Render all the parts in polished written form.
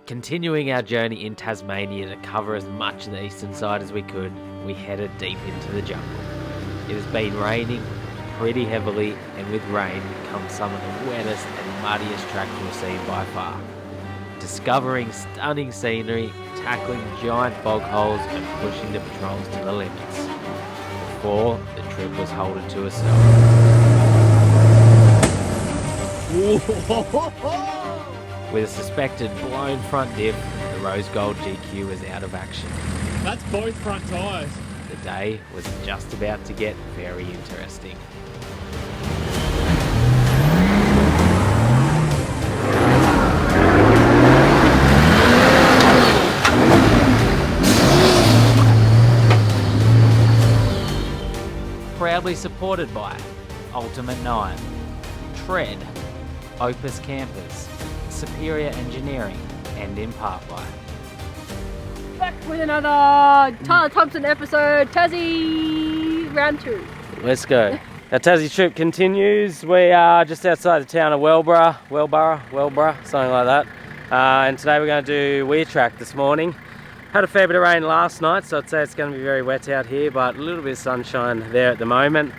Continuing our journey in Tasmania to cover as much of the eastern side as we could, we headed deep into the jungle. It has been raining pretty heavily, and with rain comes some of the wettest and muddiest tracks we've seen by far. Discovering stunning scenery, tackling giant bog holes and pushing the patrols to the limits. Before the trip was halted to a stop. With a suspected blown front diff, the rose gold GQ was out of action. That's both front tyres. The day was just about to get very interesting. Proudly supported by Ultimate 9, Tread, Opus Campers, Superior Engineering, and in part by back with another Tyler Thompson episode, Tassie round 2. Let's go. Our Tassie trip continues. We are just outside the town of Wellborough, something like that. And today we're going to do Weir Track this morning. Had a fair bit of rain last night, so I'd say it's going to be very wet out here, but a little bit of sunshine there at the moment.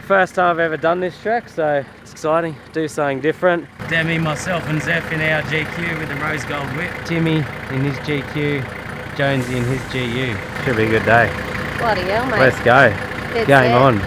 First time I've ever done this track, so it's exciting. Do something different. Demi, myself and Zeph in our GQ with the rose gold whip. Timmy in his GQ, Jonesy in his GU. Should be a good day. Bloody hell, mate. Let's go. It's Game on.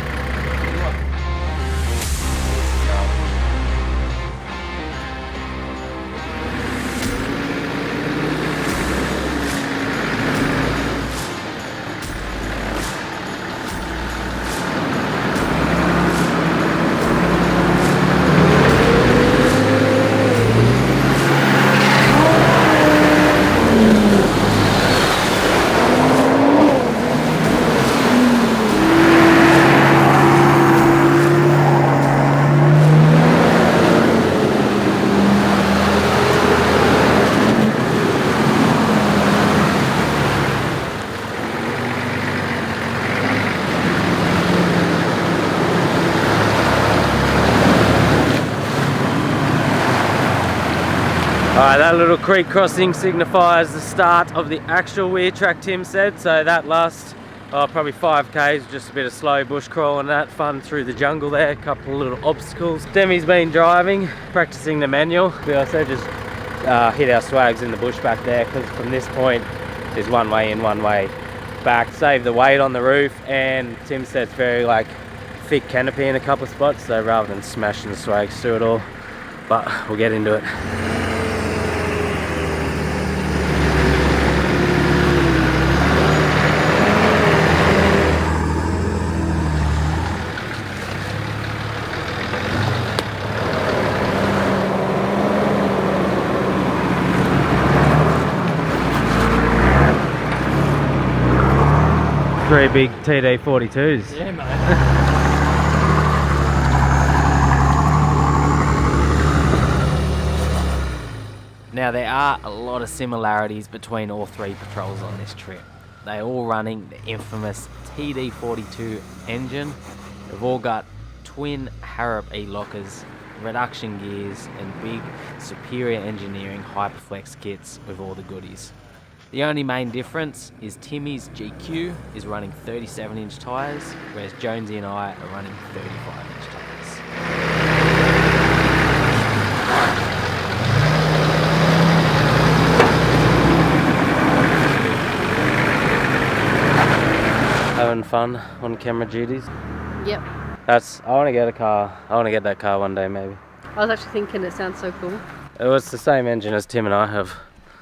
Alright, that little creek crossing signifies the start of the actual Weir Track, Tim said. So that last probably 5k's, just a bit of slow bush crawl and that, fun through the jungle there, a couple of little obstacles. Demi's been driving, practicing the manual. We also just hit our swags in the bush back there, because from this point there's one way in, one way back. Save the weight on the roof, and Tim said it's very like thick canopy in a couple of spots, so rather than smashing the swags through it all, but we'll get into it. Three big TD42s. Yeah, mate. Now there are a lot of similarities between all three patrols on this trip. They're all running the infamous TD42 engine. They've all got twin Harrop E-lockers, reduction gears, and big Superior Engineering Hyperflex kits with all the goodies. The only main difference is Timmy's GQ is running 37-inch tyres, whereas Jonesy and I are running 35-inch tyres. Having fun on camera duties? Yep. I want to get a car. I want to get that car one day, maybe. I was actually thinking it sounds so cool. It was the same engine as Tim and I have.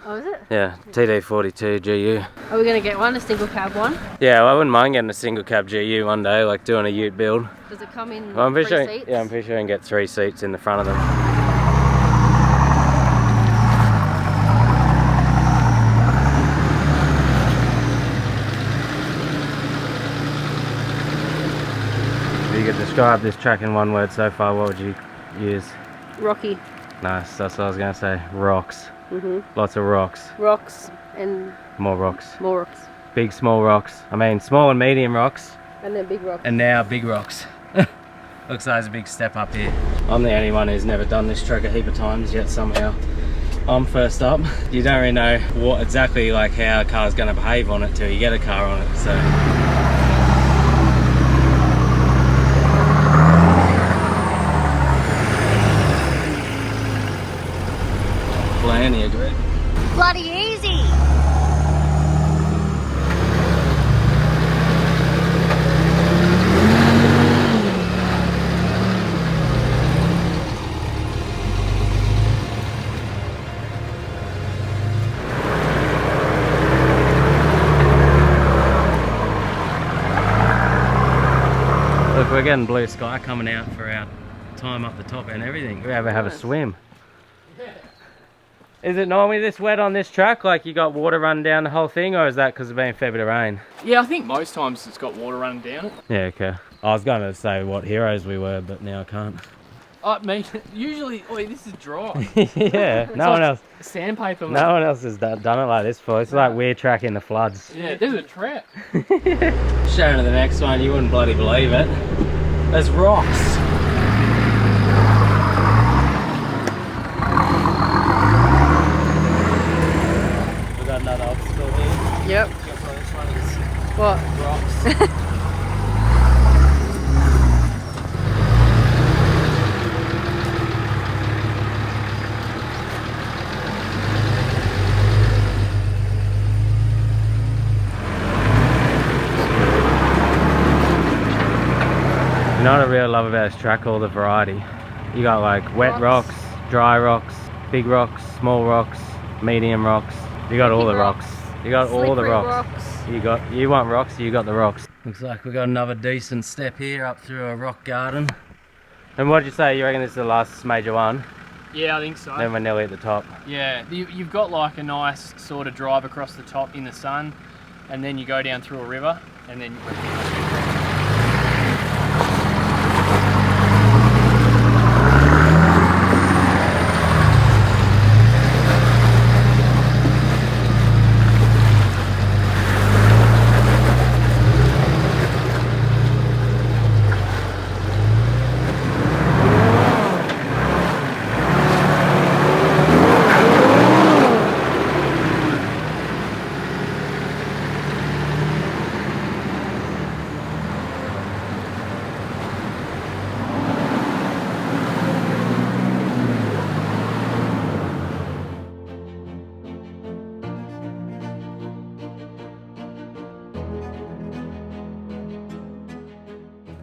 Oh, is it? Yeah, TD42 GU. Are we going to get one, a single cab one? Yeah, well, I wouldn't mind getting a single cab GU one day, like doing a ute build. Does it come in Well, I'm pretty three sure, seats? yeah, I'm pretty sure I can get 3 seats in the front of them. If you could describe this track in one word so far, what would you use? Rocky. Nice, that's what I was going to say. Rocks. Mhm. Lots of rocks. Rocks and More rocks. more rocks. Big, small rocks. I mean, small and medium rocks. And then big rocks. And now big rocks. Looks like there's a big step up here. I'm the only one who's never done this track a heap of times yet somehow. I'm first up. You don't really know what exactly like how a car's going to behave on it till you get a car on it. So plenty of grip. Bloody easy. Look, we're getting blue sky coming out for our time up the top and everything. We ever have a swim. Is it normally this wet on this track? Like you got water running down the whole thing, or is that because it's been a fair bit of rain? Yeah, I think most times it's got water running down it. Yeah, okay. I was going to say what heroes we were, but now I can't. I mean, usually, this is dry. Yeah, no one else. Sandpaper. No one else has done it like this before. It's like Weir Track in the floods. Yeah, there's a trap. Showing to the next one, you wouldn't bloody believe it. There's rocks. We got another obstacle here. Yep. Guess what this one is? What? Rocks. You know what I really love about this track? All the variety. You got like wet rocks, dry rocks, big rocks, small rocks, medium rocks. You got all the rocks. You got all the rocks. You want rocks, you got the rocks. Looks like we got another decent step here up through a rock garden. And what'd you say? You reckon this is the last major one? Yeah, I think so. Then we're nearly at the top. Yeah, you've got like a nice sort of drive across the top in the sun, and then you go down through a river, and then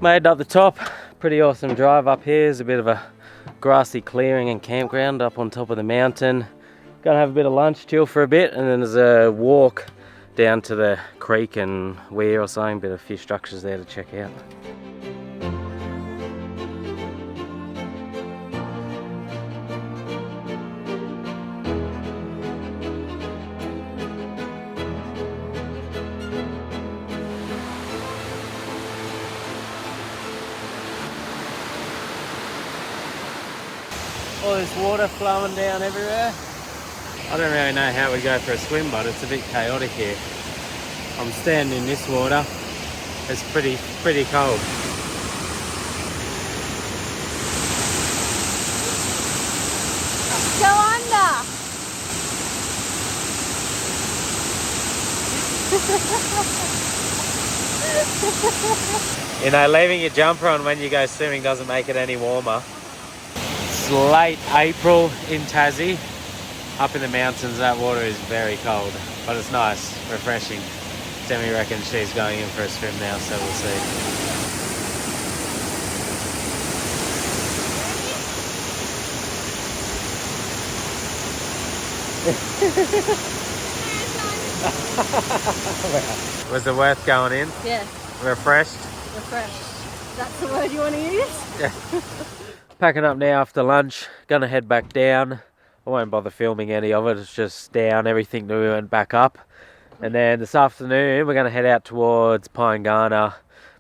Made it up the top. Pretty awesome drive up here. There's a bit of a grassy clearing and campground up on top of the mountain. Gonna have a bit of lunch, chill for a bit, and then there's a walk down to the creek and weir or something. Bit of fish structures there to check out. All this water flowing down everywhere. I don't really know how we go for a swim, but it's a bit chaotic here. I'm standing in this water. It's pretty cold. Go under. You know, leaving your jumper on when you go swimming doesn't make it any warmer. It's late April in Tassie. Up in the mountains, that water is very cold, but it's nice, refreshing. Demi reckons she's going in for a swim now, so we'll see. Was it worth going in? Yeah. Refreshed? Refreshed. That's the word you want to use? Yeah. Packing up now after lunch, gonna head back down. I won't bother filming any of it, it's just down everything new and back up. And then this afternoon we're gonna head out towards Pyengana,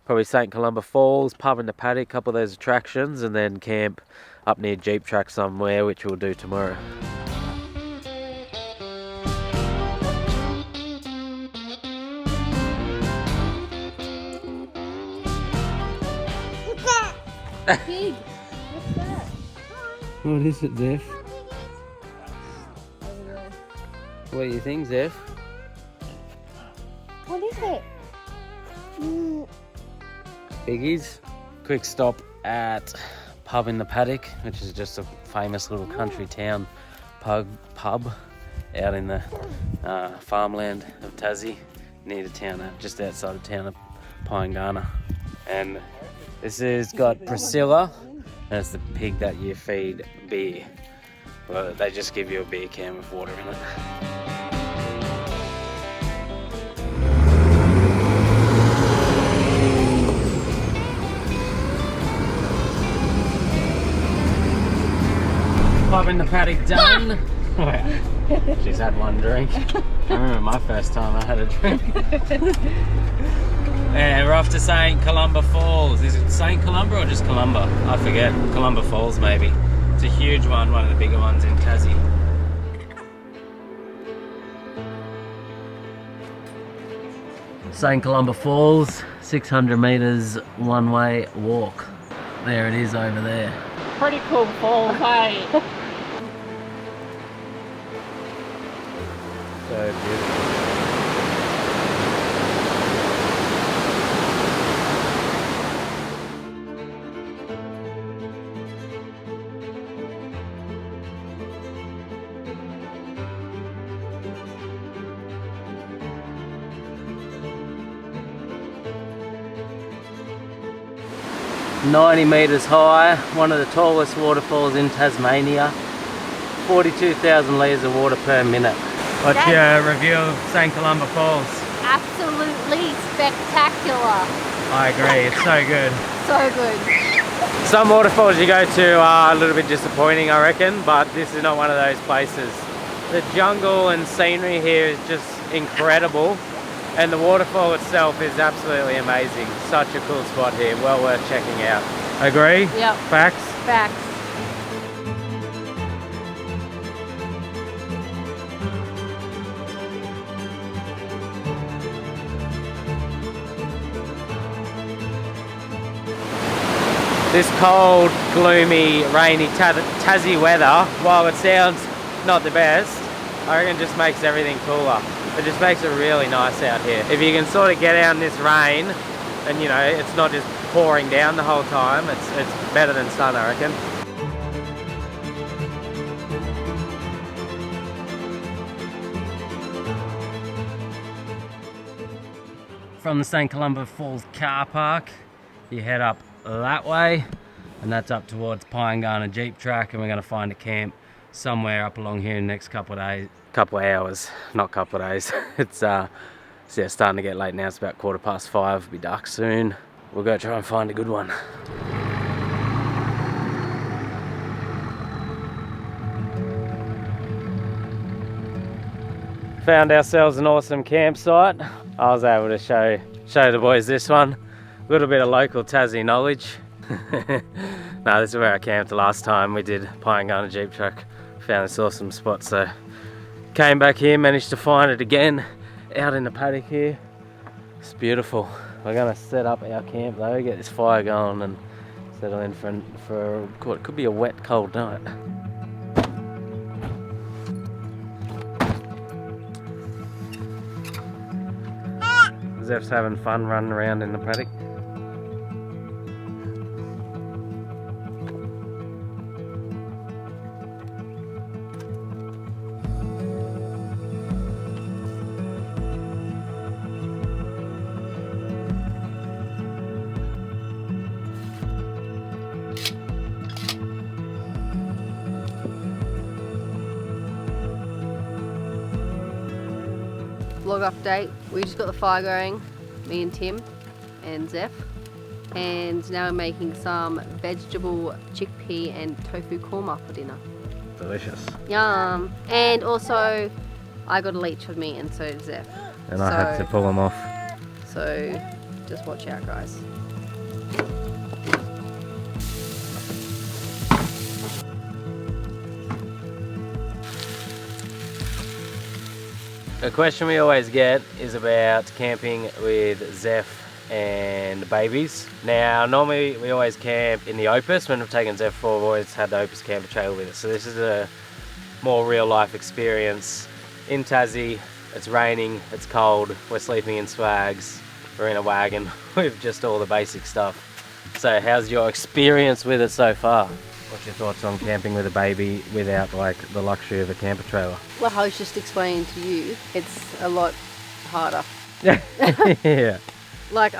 probably St. Columba Falls, pub in the paddock, a couple of those attractions, and then camp up near Jeep Track somewhere, which we'll do tomorrow. Pig. What's that? What is it, Zeph? What do you think, Zeph? What is it? Biggies. Quick stop at Pub in the Paddock, which is just a famous little country town pub out in the farmland of Tassie, near the town, just outside the town of Pyangana. And this has got Priscilla, and it's the pig that you feed beer. Well, they just give you a beer can with water in it. Pub in the Paddock done. She's had one drink. I remember my first time I had a drink. Yeah, we're off to St. Columba Falls. Is it St. Columba or just Columba? I forget. Columba Falls maybe. It's a huge one of the bigger ones in Tassie. St. Columba Falls, 600 metres one-way walk. There it is over there. Pretty cool falls, hey? So beautiful. "90 metres high, one of the tallest waterfalls in Tasmania, 42,000 litres of water per minute." What's your review of St. Columba Falls? Absolutely spectacular. I agree, it's so good. So good. Some waterfalls you go to are a little bit disappointing, I reckon, but this is not one of those places. The jungle and scenery here is just incredible, and the waterfall itself is absolutely amazing. Such a cool spot here, well worth checking out. Agree? Yep. Facts? Facts. This cold, gloomy, rainy Tassie weather, while it sounds not the best, I reckon just makes everything cooler. It just makes it really nice out here. If you can sort of get out in this rain, and you know, it's not just pouring down the whole time, it's better than sun, I reckon. From the St. Columba Falls car park, you head up that way, and that's up towards Pyangana Jeep Track, and we're going to find a camp somewhere up along here in the next couple of hours, not couple of days. It's yeah, starting to get late now. It's about 5:15. It'll be dark soon. We'll go try and find a good one. Found ourselves an awesome campsite. I was able to show the boys this one. A little bit of local Tassie knowledge. No, this is where I camped the last time we did Pyangana Jeep Track. Found this awesome spot, so came back here, managed to find it again out in the paddock here. It's beautiful. We're gonna set up our camp though, get this fire going and settle in for what could be a wet, cold night. Zeph's having fun running around in the paddock. Vlog update. We just got the fire going, me and Tim and Zeph. And now we're making some vegetable chickpea and tofu korma for dinner. Delicious. Yum. And also, I got a leech with me and so did Zeph. And I had to pull them off. So, just watch out guys. A question we always get is about camping with Zeph and babies. Now, normally we always camp in the Opus. When we've taken Zeph for, we've always had the Opus camper trailer with us. So this is a more real life experience in Tassie. It's raining, it's cold, we're sleeping in swags, we're in a wagon with just all the basic stuff. So how's your experience with it so far? What's your thoughts on camping with a baby without like the luxury of a camper trailer? Well, I was just explaining to you, it's a lot harder. Yeah. Like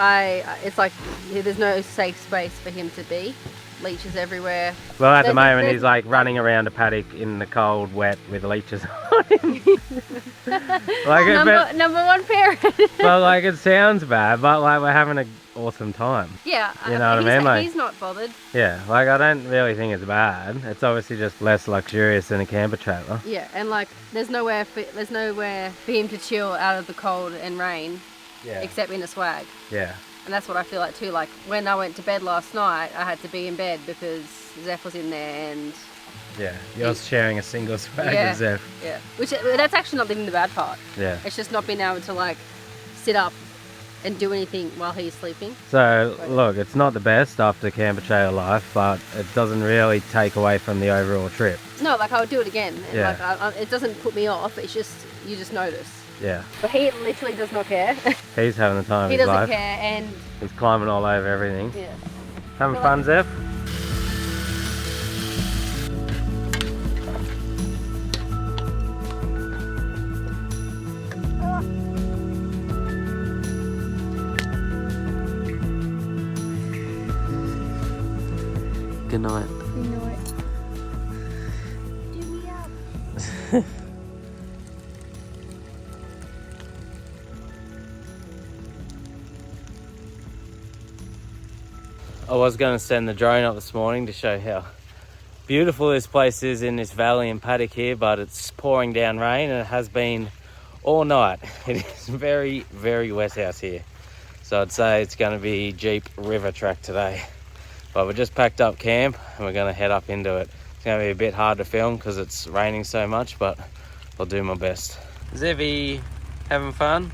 it's like there's no safe space for him to be. Leeches everywhere. Well, at the moment he's like running around a paddock in the cold, wet with leeches on him. Like number one parent. Well, like it sounds bad, but like we're having an awesome time. Yeah, you know what I mean? Like, he's not bothered. Yeah, like I don't really think it's bad. It's obviously just less luxurious than a camper trailer. Yeah, and like there's nowhere for him to chill out of the cold and rain. Yeah. Except in a swag. Yeah. And that's what I feel like too. Like when I went to bed last night, I had to be in bed because Zeph was in there and... Yeah, you're sharing a single swag with Zeph. Yeah, that's actually not even the bad part. Yeah. It's just not being able to like sit up and do anything while he's sleeping. So look, it's not the best after camper trailer life, but it doesn't really take away from the overall trip. No, like I would do it again. And Yeah. like it doesn't put me off. It's just you just notice. Yeah. But he literally does not care. He's having the time of He his doesn't life. care, and He's climbing all over everything. yeah. Having fun, Zeph? Good night. I was going to send the drone up this morning to show how beautiful this place is in this valley and paddock here, but it's pouring down rain and it has been all night. It is very, very wet out here. So I'd say it's going to be Jeep River Track today. But we're just packed up camp and we're going to head up into it. It's going to be a bit hard to film because it's raining so much, but I'll do my best. Zevy, having fun?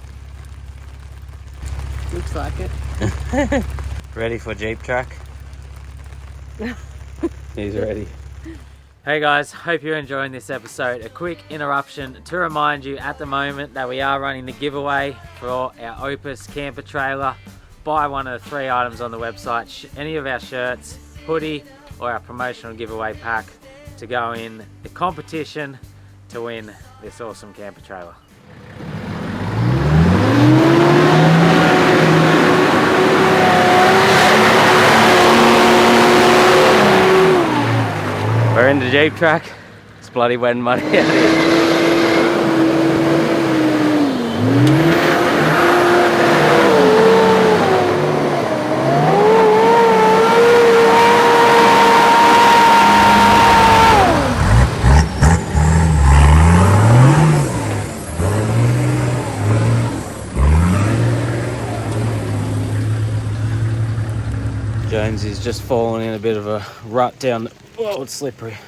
Looks like it. Ready for Jeep Track? He's ready. Hey guys, hope you're enjoying this episode. A quick interruption to remind you at the moment that we are running the giveaway for our Opus camper trailer. Buy one of the 3 items on the website, any of our shirts, hoodie, or our promotional giveaway pack to go in the competition to win this awesome camper trailer. We're in the Jeep Track. It's bloody wet and muddy out here. Jonesy's just fallen in a bit of a rut down the... Whoa, it's slippery.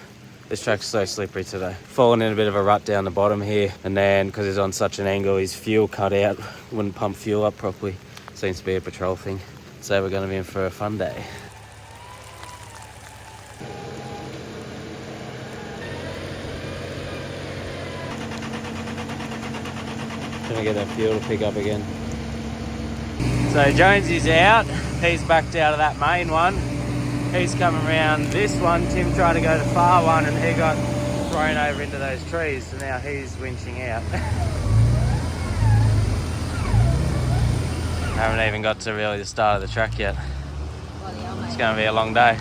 This track's so slippery today. Fallen in a bit of a rut down the bottom here, and then because he's on such an angle, his fuel cut out, wouldn't pump fuel up properly. Seems to be a patrol thing. So we're going to be in for a fun day. Gonna get that fuel to pick up again. So Jonesy's out. He's backed out of that main one. He's coming around this one. Tim tried to go to the far one and he got thrown over into those trees. So now he's winching out. Haven't even got to really the start of the track yet. It's going to be a long day.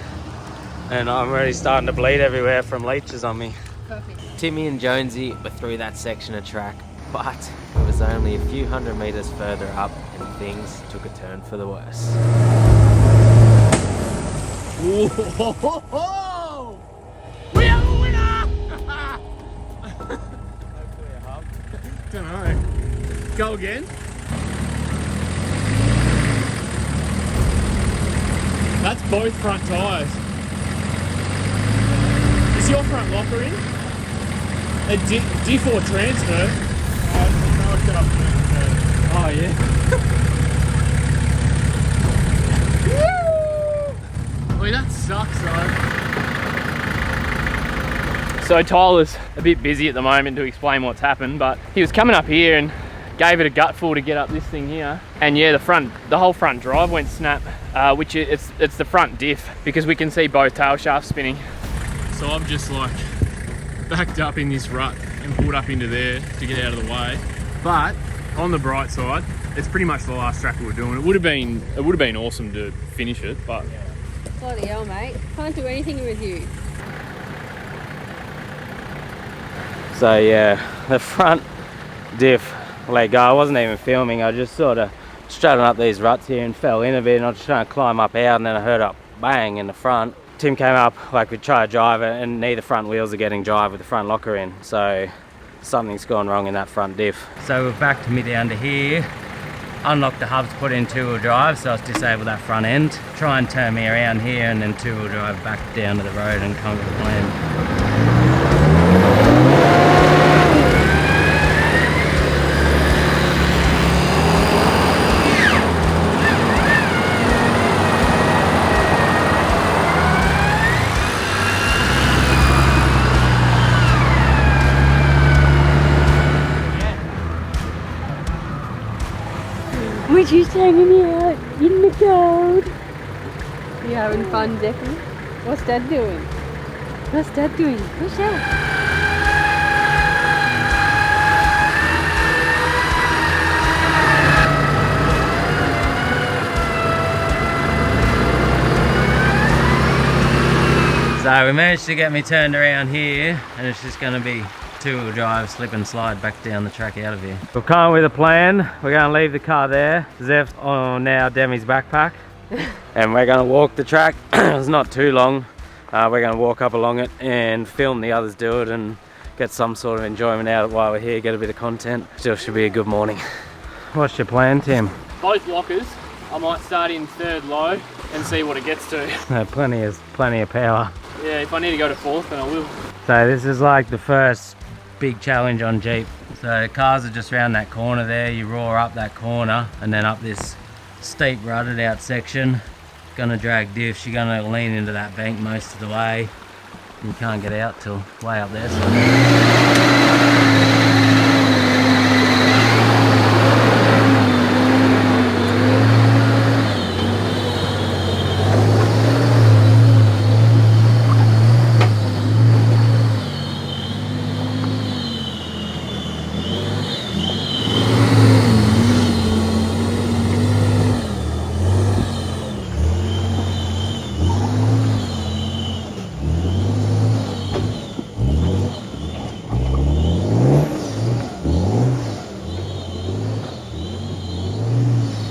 And I'm already starting to bleed everywhere from leeches on me. Perfect. Timmy and Jonesy were through that section of track, but it was only a few hundred meters further up and things took a turn for the worse. Whoa! We have a winner! Don't know. Go again. That's both front tyres. Is your front locker in? A D4 transfer? Oh yeah. Wait, that sucks though. So Tyler's a bit busy at the moment to explain what's happened, but he was coming up here and gave it a gutful to get up this thing here. And yeah, the whole front drive went snap, which it's the front diff, because we can see both tail shafts spinning. So I've just like backed up in this rut and pulled up into there to get out of the way. But on the bright side, it's pretty much the last track we were doing. It would have been awesome to finish it, but Bloody hell, mate. Can't do anything with you. So yeah, the front diff let go. I wasn't even filming, I just sort of strutting up these ruts here and fell in a bit, and I was just trying to climb up out, and then I heard a bang in the front. Tim came up, like we tried to drive it, and neither front wheels are getting drive with the front locker in, so something's gone wrong in that front diff. So we're back to me down to here, unlock the hubs, put in two-wheel drive, so I've disabled that front end, try and turn me around here, and then two-wheel drive back down to the road and come to the plan. We're just hanging out in the cold. You having fun, Zeffy? What's Dad doing? What's Dad doing? Push out. So we managed to get me turned around here, and it's just going to be two-wheel drive, slip and slide back down the track out of here. We've come up with a plan. We're going to leave the car there. Zeph's on now Demi's backpack, and we're going to walk the track. It's not too long. We're going to walk up along it and film the others do it and get some sort of enjoyment out of it while we're here, get a bit of content. Still should be a good morning. What's your plan, Tim? Both lockers, I might start in third low and see what it gets to. Plenty of power. Yeah, if I need to go to fourth, then I will. So this is like the first big challenge on Jeep. So cars are just around that corner there. You roar up that corner and then up this steep rutted out section. Gonna drag diffs. You're gonna lean into that bank most of the way. You can't get out till way up there. So.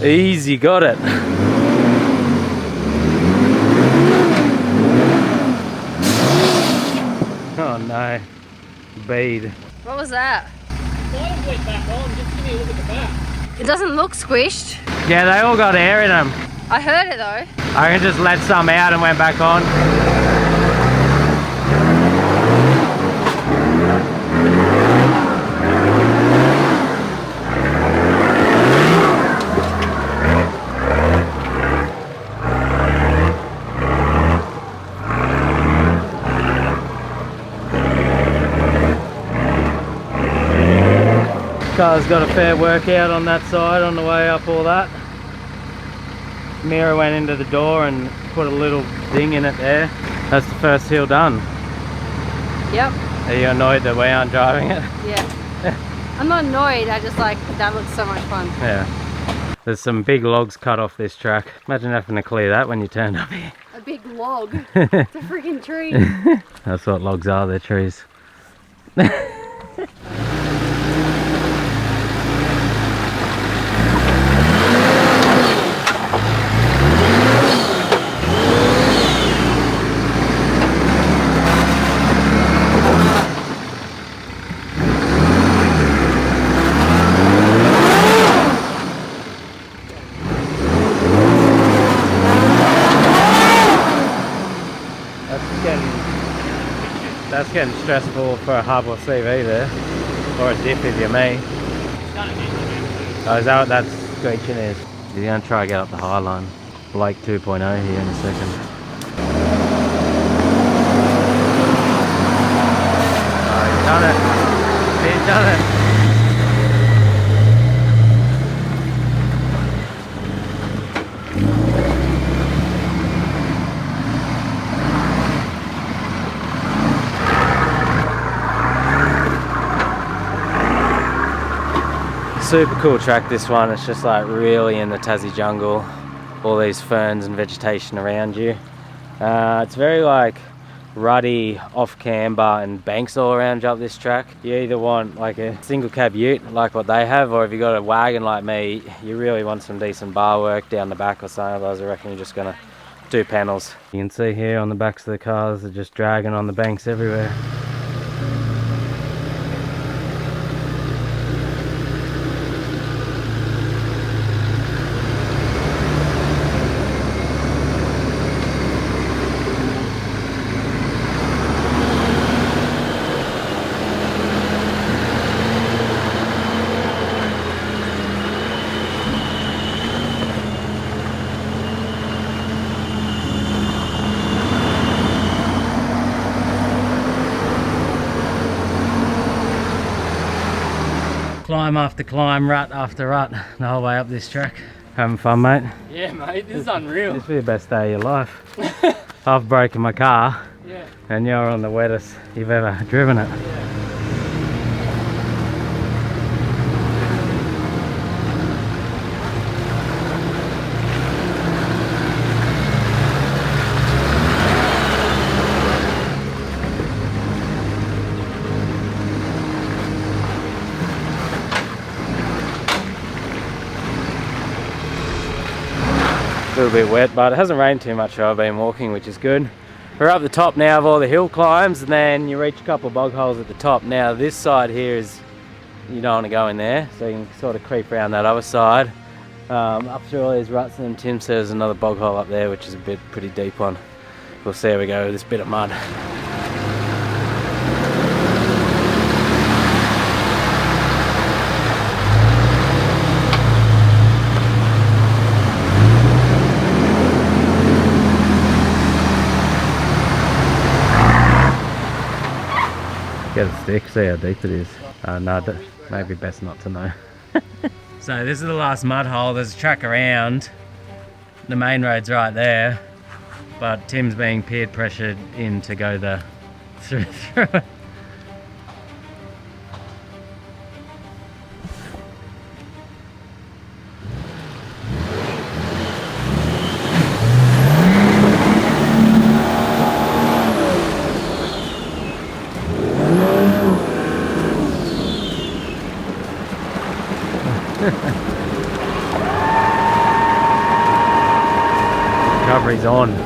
Easy, got it. Oh no, bead. What was that? Mine went back on, just give me a look at the back. It doesn't look squished. Yeah, they all got air in them. I heard it though. I can just let some out and went back on. Car's got a fair workout on that side on the way up all that. Mirror went into the door and put a little ding in it there. That's the first hill done. Yep. Are you annoyed that we aren't driving it? Yeah. I'm not annoyed, I just like, that looks so much fun. Yeah. There's some big logs cut off this track. Imagine having to clear that when you turned up here. A big log. It's a freaking tree. That's what logs are, they're trees. That's getting stressful for a hub or CV there, or a diff if you're me. Oh, is that what that screeching is? You're going to try to get up the high line. Blake 2.0 here in a second. Done it. He's done it. Super cool track, this one. It's just like really in the Tassie jungle, all these ferns and vegetation around you. It's very like ruddy, off camber, and banks all around you up this track. You either want like a single cab ute like what they have, or if you got a wagon like me, you really want some decent bar work down the back or something. Otherwise I reckon you're just gonna do panels. You can see here on the backs of the cars, they're just dragging on the banks everywhere. Climb after climb, rut after rut, the whole way up this track. Having fun, mate? Yeah, mate, this is unreal. This will be the best day of your life. I've broken my car, Yeah. and you're on the wettest you've ever driven it. Yeah. A little bit wet, but it hasn't rained too much. I've been walking, which is good. We're up the top now of all the hill climbs, and then you reach a couple of bog holes at the top. Now this side here is, you don't want to go in there, so you can sort of creep around that other side, up through all these ruts, and then Tim says there's another bog hole up there, which is a pretty deep one. We'll see how we go with this bit of mud. Get a stick, see how deep it is. No, maybe best not to know. So this is the last mud hole. There's a track around. The main road's right there, but Tim's being peer pressured in to go through it. Recovery's on.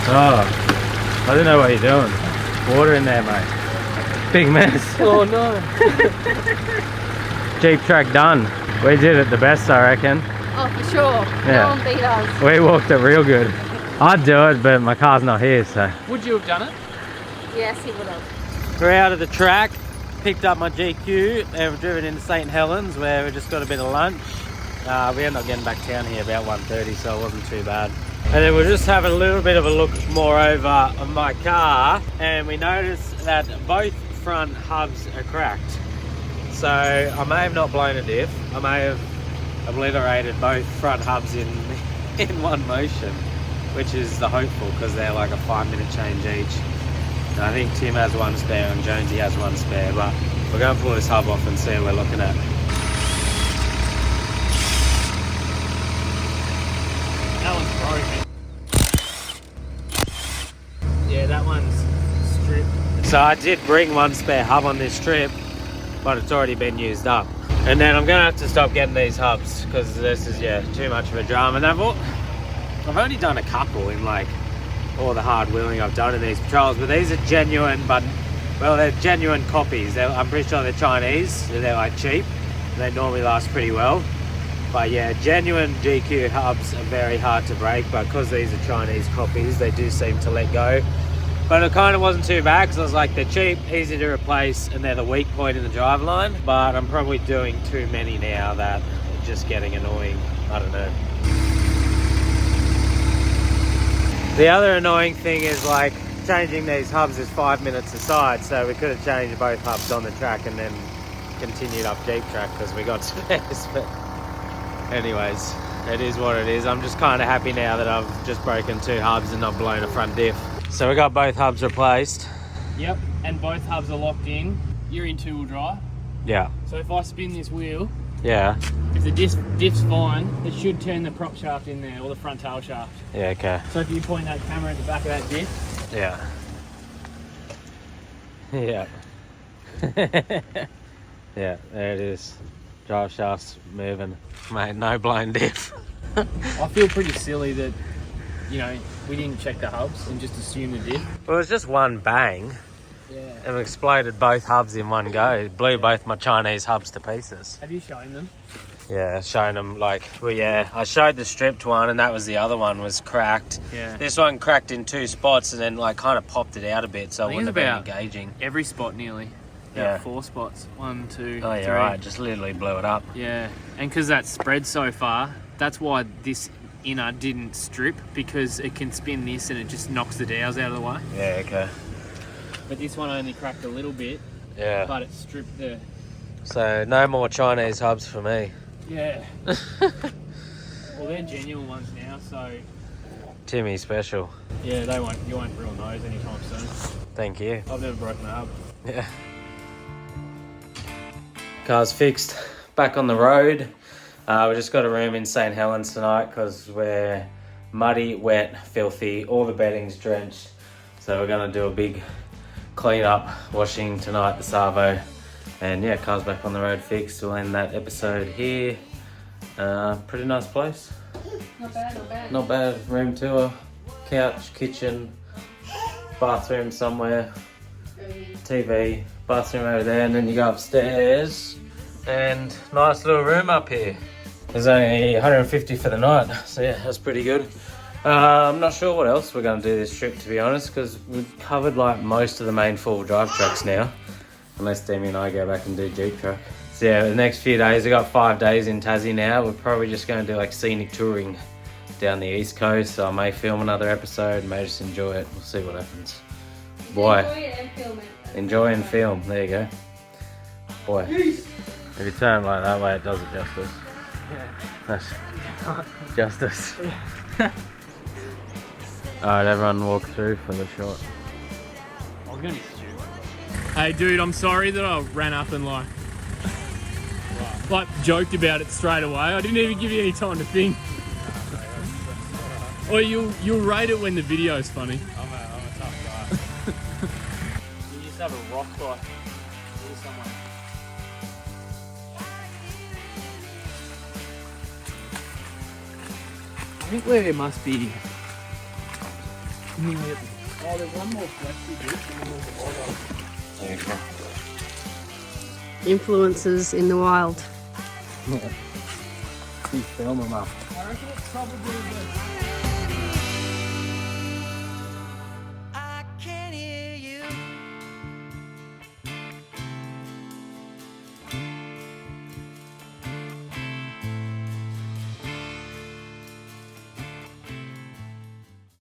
Oh, I don't know what you're doing. Water in there, mate. Big mess. Oh no. Jeep Track done. We did it the best, I reckon. Oh, for sure. Yeah. No one beat us. We walked it real good. I'd do it, but my car's not here, so. Would you have done it? Yes, he would have. We're out of the track, picked up my GQ, and we've driven into St. Helens, where we just got a bit of lunch. We ended up getting back down here about 1:30, so it wasn't too bad. And then we're just having a little bit of a look more over on my car, and we noticed that both front hubs are cracked. So I may have not blown a diff. I may have obliterated both front hubs in one motion, which is the hopeful, because they're like a 5-minute change each. And I think Tim has one spare and Jonesy has one spare, but we're going to pull this hub off and see what we're looking at. That one's broken. strip. So I did bring one spare hub on this trip, but it's already been used up. And then I'm gonna have to stop getting these hubs because this is, yeah, too much of a drama. And I've only done a couple in like all the hard wheeling I've done in these patrols, but these are genuine, well, they're genuine copies. I'm pretty sure they're Chinese, they're like cheap. They normally last pretty well. But yeah, genuine GQ hubs are very hard to break, but because these are Chinese copies, they do seem to let go. But it kind of wasn't too bad because I was like, they're cheap, easy to replace, and they're the weak point in the driveline. But I'm probably doing too many now that it's just getting annoying. I don't know. The other annoying thing is like changing these hubs is 5 minutes aside, so we could have changed both hubs on the track and then continued up Jeep Track because we got spares. But anyways, it is what it is. I'm just kind of happy now that I've just broken 2 hubs and not blown a front diff. So we got both hubs replaced. Yep, and both hubs are locked in. You're in 2-wheel drive. Yeah. So if I spin this wheel, yeah, if the diff's fine, it should turn the prop shaft in there, or the front tail shaft. Yeah, okay. So if you point that camera at the back of that diff. Yeah. Yeah. Yeah, there it is. Drive shaft's moving. Mate, no blown diff. I feel pretty silly that, you know, we didn't check the hubs and just assume the diff. Well, it was just one bang. Yeah. And it exploded both hubs in one go. It blew both my Chinese hubs to pieces. Have you shown them? Yeah, showing them like, well, yeah, I showed the stripped one and that was the other one was cracked. Yeah. This one cracked in 2 spots and then like kind of popped it out a bit, so it wouldn't have been engaging. Every spot nearly. Yeah. 4 spots. 1, 2, Oh, yeah, 3. right, just literally blew it up. Yeah, and because that spread so far, that's why this inner didn't strip, because it can spin this and it just knocks the dowels out of the way. Yeah, okay. But this one only cracked a little bit, Yeah. but it stripped the... So no more Chinese hubs for me. Yeah. Well, they're genuine ones now, so... Timmy special. Yeah, you won't ruin those anytime soon. Thank you. I've never broken a hub. Yeah. Car's fixed, back on the road. We just got a room in St. Helens tonight because we're muddy, wet, filthy, all the bedding's drenched. So we're gonna do a big clean up, washing tonight, the Savo. And yeah, car's back on the road fixed. We'll end that episode here. Pretty nice place. Not bad, not bad. Not bad, room tour, couch, kitchen, bathroom somewhere, TV, bathroom over there, and then you go upstairs and nice little room up here. There's only 150 for the night, so yeah, that's pretty good. I'm not sure what else we're going to do this trip, to be honest, because we've covered like most of the main 4-wheel drive tracks now, unless Demi and I go back and do Jeep Track. So yeah, the next few days, we've got 5 days in Tassie now. We're probably just going to do like scenic touring down the east coast, so I may film another episode, may just enjoy it. We'll see what happens. Boy, Enjoy it and film it. enjoy and film. There you go. Boy, if you turn it like that way, it does it justice. Yeah. That's justice. Alright, everyone walk through for the shot. I was gonna be stupid. Hey dude, I'm sorry that I ran up and like joked about it straight away. I didn't even give you any time to think. Or you'll rate it when the video's funny. I'm a tough guy. You just have a rock fight here somewhere. I think where it must be. Oh, there's one more flexi bit. There you go. Influences in the wild. Keep filming them up. I reckon it's probably the